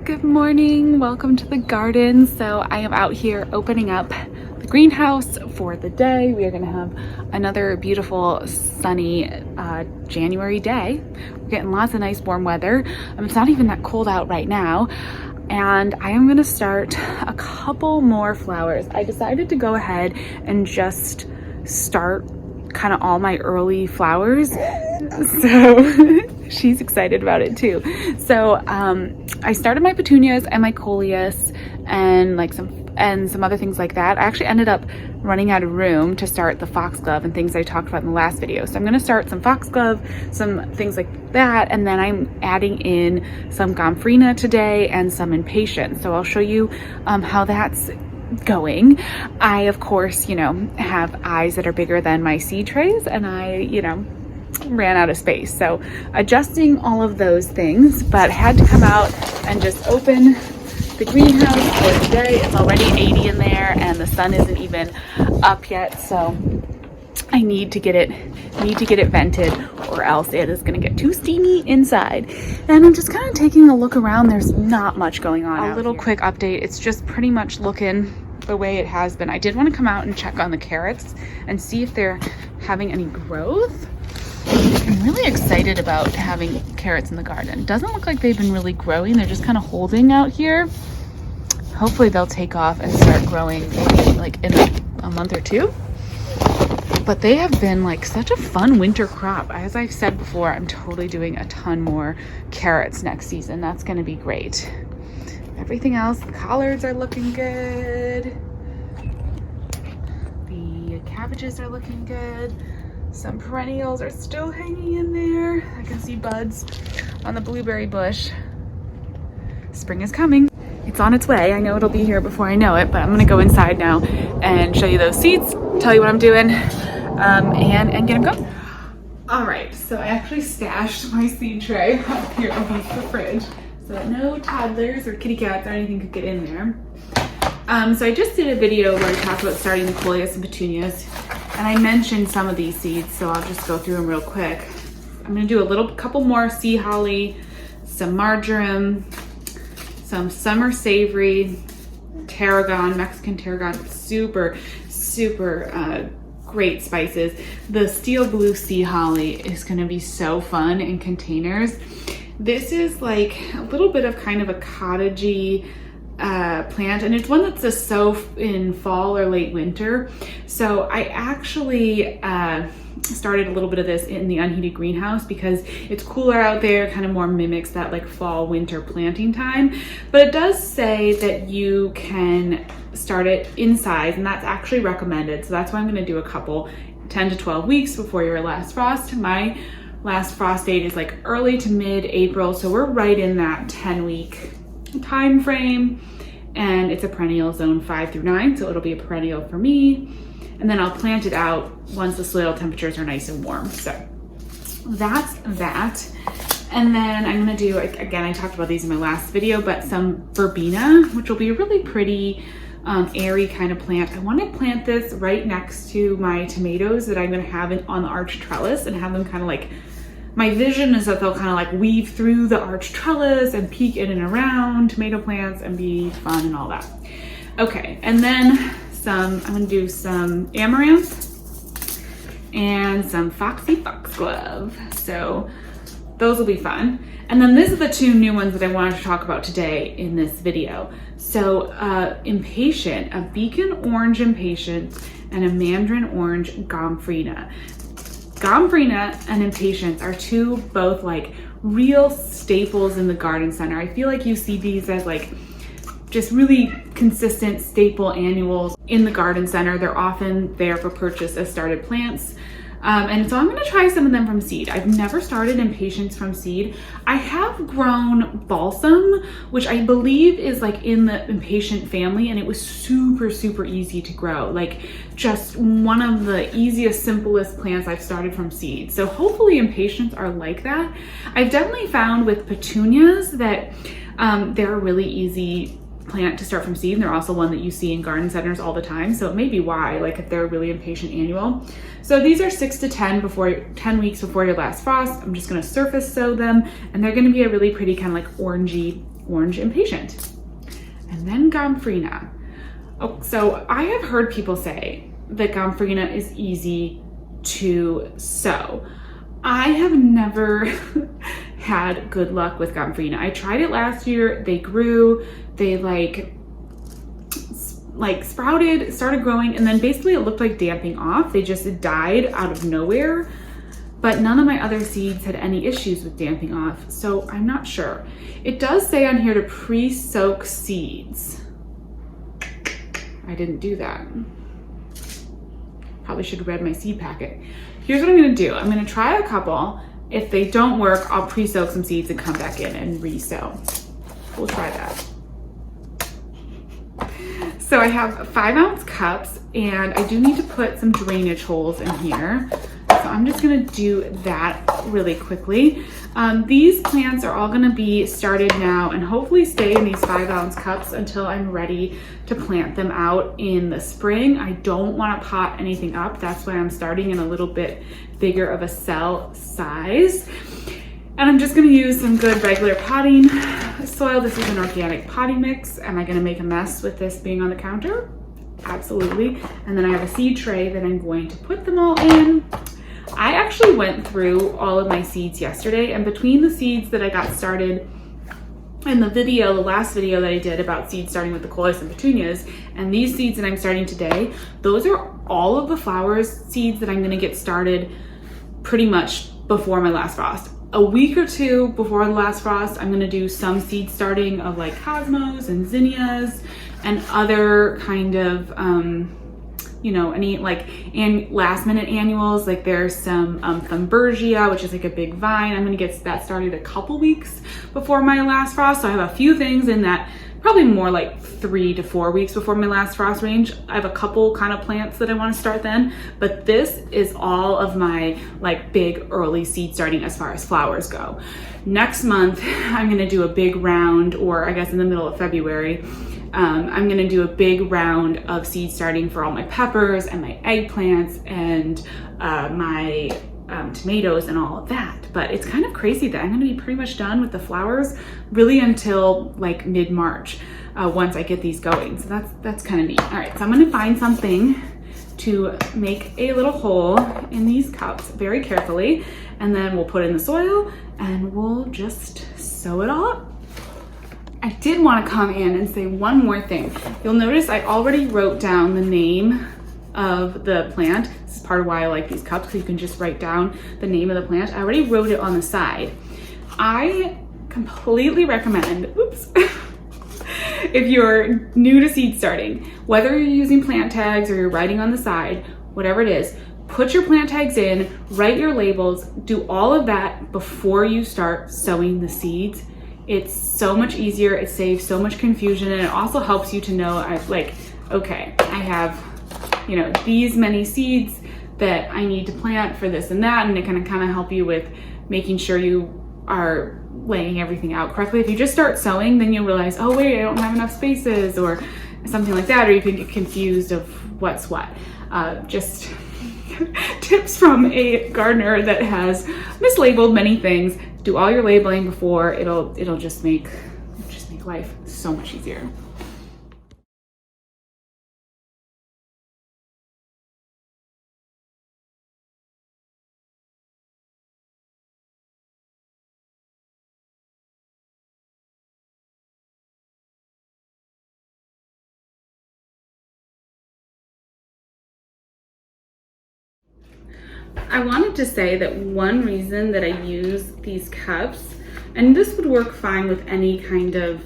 Good morning, welcome to the garden. So I am out here opening up the greenhouse for the day. We are gonna have another beautiful sunny January day. We're getting lots of nice warm weather. It's not even that cold out right now. And I am gonna start a couple more flowers. I decided to go ahead and just start kind of all my early flowers. So she's excited about it too. So I started my petunias and my coleus and some other things like that. I actually ended up running out of room to start the foxglove and things I talked about in the last video. So I'm gonna start some foxglove, some things like that, and then I'm adding in some Gomphrena today and some Impatients. So I'll show you how that's going. I, of course, have eyes that are bigger than my seed trays, and I, ran out of space. So adjusting all of those things, but had to come out and just open the greenhouse for today. It's already 80 in there and the sun isn't even up yet. So I need to get it vented, or else it is going to get too steamy inside. And I'm just kind of taking a look around. There's not much going on. A little quick update. It's just pretty much looking the way it has been. I did want to come out and check on the carrots and see if they're having any growth. I'm really excited about having carrots in the garden. Doesn't look like they've been really growing. They're just kind of holding out here. Hopefully they'll take off and start growing maybe like in a month or two. But they have been like such a fun winter crop. As I've said before, I'm totally doing a ton more carrots next season. That's going to be great. Everything else, the collards are looking good. The cabbages are looking good. Some perennials are still hanging in there. I can see buds on the blueberry bush. Spring is coming. It's on its way. I know it'll be here before I know it, but I'm gonna go inside now and show you those seeds, tell you what I'm doing, and get them going. All right, so I actually stashed my seed tray up here above the fridge so that no toddlers or kitty cats or anything could get in there. So I just did a video where I talked about starting the coleus and petunias, and I mentioned some of these seeds, so I'll just go through them real quick. I'm gonna do couple more sea holly, some marjoram, some summer savory, tarragon, Mexican tarragon, super great spices. The steel blue sea holly is gonna be so fun in containers. This is like a little bit of kind of a cottagey plant, and it's one that's a sow in fall or late winter. So I actually started a little bit of this in the unheated greenhouse because it's cooler out there, kind of more mimics that like fall winter planting time. But it does say that you can start it in size, and that's actually recommended. So that's why I'm going to do a couple 10 to 12 weeks before your last frost. My last frost date is like early to mid-April, so we're right in that 10-week time frame, and it's a perennial zone 5 through 9, so it'll be a perennial for me. And then I'll plant it out once the soil temperatures are nice and warm. So that's that. And then I'm gonna do, again, I talked about these in my last video, but some verbena, which will be a really pretty airy kind of plant. I want to plant this right next to my tomatoes that I'm gonna have on the arch trellis, and have them kind of like, my vision is that they'll kind of like weave through the arch trellis and peek in and around tomato plants and be fun and all that. Okay, and then I'm gonna do some amaranth and some foxy foxglove. So those will be fun. And then these are the two new ones that I wanted to talk about today in this video. So Impatient, a beacon orange Impatient and a mandarin orange Gomphrena. Gomphrena and Impatients are two both like real staples in the garden center. I feel like you see these as like just really consistent staple annuals in the garden center. They're often there for purchase as started plants. And so I'm gonna try some of them from seed. I've never started Impatients from seed. I have grown Balsam, which I believe is like in the Impatient family, and it was super easy to grow. Like just one of the easiest, simplest plants I've started from seed. So hopefully Impatients are like that. I've definitely found with petunias that they're a really easy plant to start from seed, and they're also one that you see in garden centers all the time, so it may be why, like if they're really Impatient annual. So these are 6 to 10 weeks before your last frost. I'm just going to surface sow them, and they're going to be a really pretty kind of like orangey orange impatient. And then Gomphrena. Oh, so I have heard people say that Gomphrena is easy to sow. I have never had good luck with Gomphrena. I tried it last year. They grew, they like sprouted, started growing, and then basically it looked like damping off. They just died out of nowhere, but none of my other seeds had any issues with damping off, so I'm not sure. It does say on here to pre-soak seeds. I didn't do that. Probably should have read my seed packet. Here's what I'm gonna do. I'm gonna try a couple. If they don't work, I'll pre-soak some seeds and come back in and re-sow. We'll try that. So I have 5-ounce cups, and I do need to put some drainage holes in here. So I'm just gonna do that really quickly. These plants are all gonna be started now and hopefully stay in these 5-ounce cups until I'm ready to plant them out in the spring. I don't wanna pot anything up. That's why I'm starting in a little bit bigger of a cell size. And I'm just gonna use some good regular potting soil. This is an organic potting mix. Am I gonna make a mess with this being on the counter? Absolutely. And then I have a seed tray that I'm going to put them all in. I actually went through all of my seeds yesterday, and between the seeds that I got started in the video, the last video that I did about seeds starting with the coleus and petunias, and these seeds that I'm starting today, those are all of the flowers seeds that I'm gonna get started pretty much before my last frost. A week or two before the last frost, I'm gonna do some seed starting of like cosmos and zinnias and other kind of, you know, any like last minute annuals. Like there's some Thunbergia, which is like a big vine. I'm gonna get that started a couple weeks before my last frost. So I have a few things in that, probably more like 3 to 4 weeks before my last frost range. I have a couple kind of plants that I want to start then, but this is all of my like big early seed starting as far as flowers go. Next month, I'm gonna do a big round, or I guess in the middle of February, I'm gonna do a big round of seed starting for all my peppers and my eggplants and my tomatoes and all of that. But it's kind of crazy that I'm gonna be pretty much done with the flowers really until like mid-March once I get these going. So that's kind of neat. All right, so I'm gonna find something to make a little hole in these cups very carefully, and then we'll put in the soil and we'll just sow it all up. I did want to come in and say one more thing. You'll notice I already wrote down the name of the plant. This is part of why I like these cups, so you can just write down the name of the plant. I already wrote it on the side. I completely recommend, oops, if you're new to seed starting, whether you're using plant tags or you're writing on the side, whatever it is, put your plant tags in, write your labels, do all of that before you start sowing the seeds. It's so much easier, it saves so much confusion, and it also helps you to know, okay, I have, you know, these many seeds that I need to plant for this and that, and it can kind of help you with making sure you are laying everything out correctly. If you just start sowing, then you'll realize, oh wait, I don't have enough spaces, or something like that, or you can get confused of what's what. Just tips from a gardener that has mislabeled many things. Do all your labeling before. It'll just make life so much easier. I wanted to say that one reason that I use these cups, and this would work fine with any kind of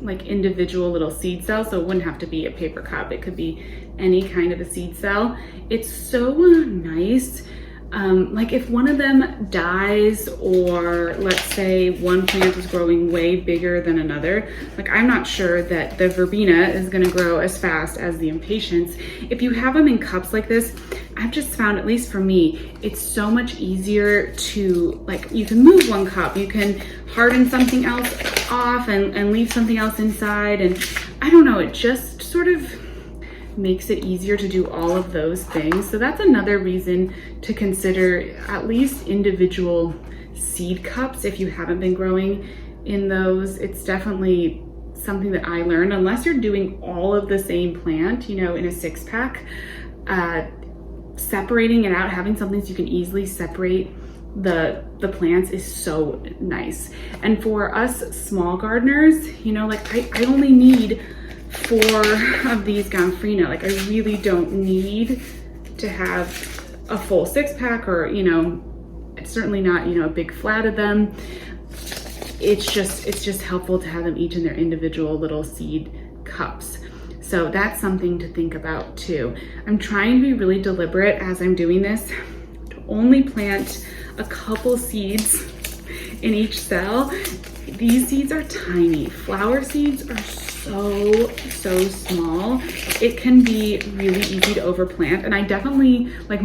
like individual little seed cell, so it wouldn't have to be a paper cup, it could be any kind of a seed cell. It's so nice. Like if one of them dies, or let's say one plant is growing way bigger than another, like I'm not sure that the verbena is gonna grow as fast as the impatiens. If you have them in cups like this, I've just found, at least for me, it's so much easier to, like, you can move one cup, you can harden something else off and leave something else inside, and I don't know, it just sort of makes it easier to do all of those things. So that's another reason to consider at least individual seed cups if you haven't been growing in those. It's definitely something that I learned, unless you're doing all of the same plant, you know, in a 6-pack, separating it out, having something so you can easily separate the plants is so nice. And for us small gardeners, you know, like I only need 4 of these Gomphrena. Like I really don't need to have a full 6-pack, or, you know, it's certainly not, you know, a big flat of them. It's just helpful to have them each in their individual little seed cups. So that's something to think about too. I'm trying to be really deliberate as I'm doing this to only plant a couple seeds in each cell. These seeds are tiny. Flower seeds are so small. It can be really easy to overplant. And I definitely, like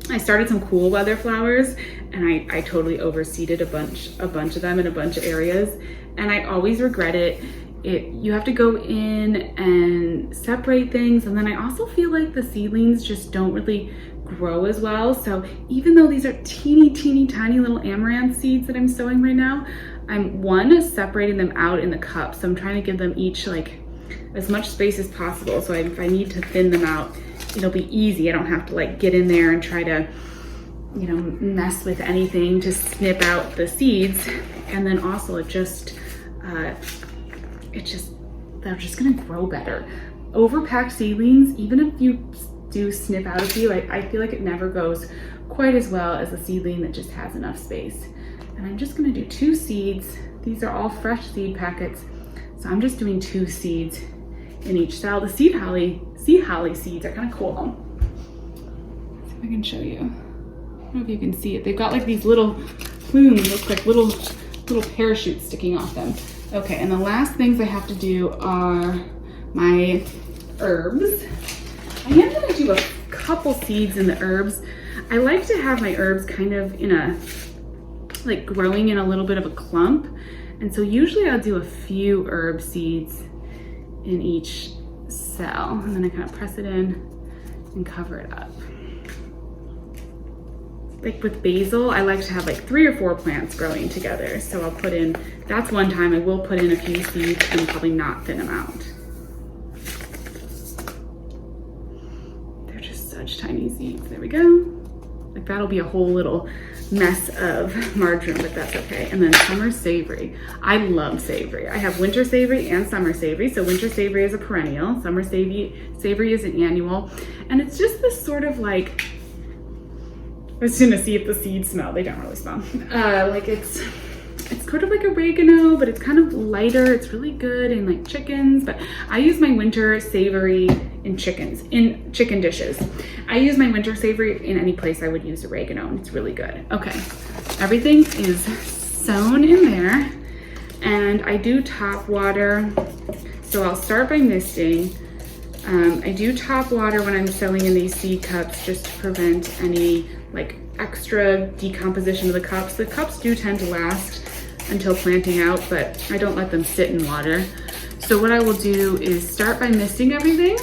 I started some cool weather flowers, and I totally overseeded a bunch of them in a bunch of areas, and I always regret it. You have to go in and separate things, and then I also feel like the seedlings just don't really grow as well. So even though these are teeny tiny little amaranth seeds that I'm sowing right now, I'm separating them out in the cup. So I'm trying to give them each like as much space as possible. So if I need to thin them out, it'll be easy. I don't have to like get in there and try to, you know, mess with anything to snip out the seeds. And then also they're just gonna grow better. Overpacked seedlings, even if you do snip out a few, I feel like it never goes quite as well as a seedling that just has enough space. And I'm just gonna do 2 seeds. These are all fresh seed packets. So I'm just doing 2 seeds in each cell. The sea holly seeds are kind of cool. Let's see if I can show you. I don't know if you can see it. They've got like these little plumes, look like little parachutes sticking off them. Okay, and the last things I have to do are my herbs. I am gonna do a couple seeds in the herbs. I like to have my herbs kind of like growing in a little bit of a clump. And so usually I'll do a few herb seeds in each cell, and then I kind of press it in and cover it up. Like with basil, I like to have like 3 or 4 plants growing together. So I'll put in, that's one time I will put in a few seeds and probably not thin them out. They're just such tiny seeds. There we go. Like that'll be a whole little mess of marjoram, but that's okay. And then summer savory. I love savory. I have winter savory and summer savory. So winter savory is a perennial, summer savory is an annual. And it's just this sort of like, I was gonna see if the seeds smell. They don't really smell. Like it's kind of like oregano, but it's kind of lighter. It's really good in like chickens, but I use my winter savory in chicken dishes. I use my winter savory in any place I would use oregano, and it's really good. Okay, everything is sown in there, and I do top water. So I'll start by misting. I do top water when I'm sowing in these seed cups just to prevent any like extra decomposition of the cups. The cups do tend to last until planting out, but I don't let them sit in water. So what I will do is start by misting everything.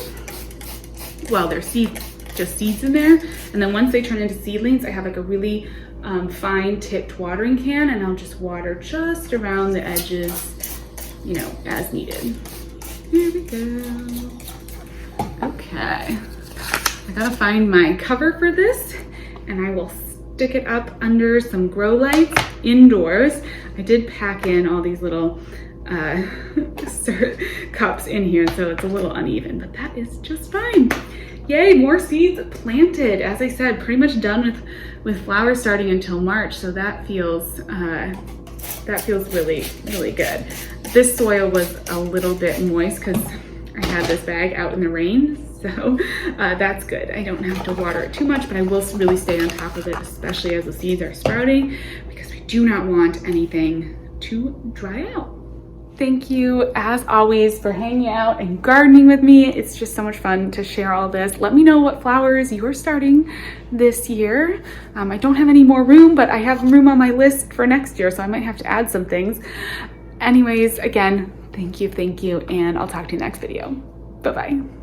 Well, there's just seeds in there. And then once they turn into seedlings, I have like a really fine tipped watering can, and I'll just water just around the edges, you know, as needed. Here we go. Okay, I gotta find my cover for this, and I will stick it up under some grow lights indoors. I did pack in all these little cups in here, so it's a little uneven, but that is just fine. Yay, more seeds planted. As I said, pretty much done with flowers starting until March, so that feels really, really good. This soil was a little bit moist because I had this bag out in the rain, so that's good. I don't have to water it too much, but I will really stay on top of it, especially as the seeds are sprouting, because we do not want anything to dry out. Thank you, as always, for hanging out and gardening with me. It's just so much fun to share all this. Let me know what flowers you're starting this year. I don't have any more room, but I have room on my list for next year, so I might have to add some things. Anyways, again, thank you, and I'll talk to you next video. Bye-bye.